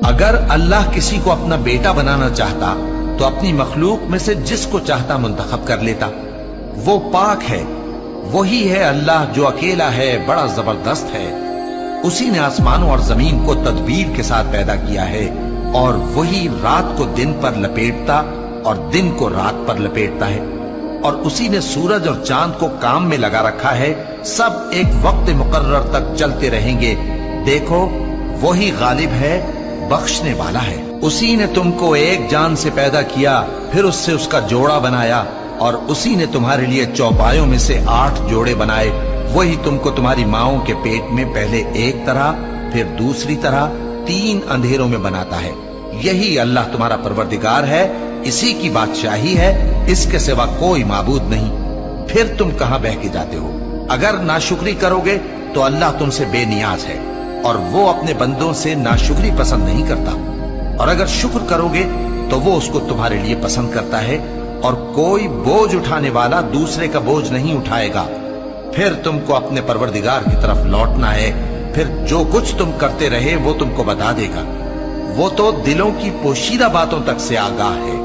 اگر اللہ کسی کو اپنا بیٹا بنانا چاہتا تو اپنی مخلوق میں سے جس کو چاہتا منتخب کر لیتا۔ وہ پاک ہے، وہی ہے اللہ جو اکیلا ہے، بڑا زبردست ہے۔ اسی نے آسمانوں اور زمین کو تدبیر کے ساتھ پیدا کیا ہے، اور وہی رات کو دن پر لپیٹتا اور دن کو رات پر لپیٹتا ہے، اور اسی نے سورج اور چاند کو کام میں لگا رکھا ہے، سب ایک وقت مقرر تک چلتے رہیں گے۔ دیکھو وہی غالب ہے، بخشنے والا ہے۔ اسی نے تم کو ایک جان سے پیدا کیا، پھر اس سے اس کا جوڑا بنایا، اور اسی نے تمہارے لیے چوپایوں میں سے 8 جوڑے بنائے۔ وہی تم کو تمہاری ماؤں کے پیٹ میں پہلے ایک طرح پھر دوسری طرح 3 اندھیروں میں بناتا ہے۔ یہی اللہ تمہارا پروردگار ہے، اسی کی بادشاہی ہے، اس کے سوا کوئی معبود نہیں۔ پھر تم کہاں بہہ کے جاتے ہو؟ اگر ناشکری کرو گے تو اللہ تم سے بے نیاز ہے، اور وہ اپنے بندوں سے ناشکری پسند نہیں کرتا، اور اگر شکر کرو گے تو وہ اس کو تمہارے لیے پسند کرتا ہے، اور کوئی بوجھ اٹھانے والا دوسرے کا بوجھ نہیں اٹھائے گا۔ پھر تم کو اپنے پروردگار کی طرف لوٹنا ہے، پھر جو کچھ تم کرتے رہے وہ تم کو بتا دے گا۔ وہ تو دلوں کی پوشیدہ باتوں تک سے آگاہ ہے۔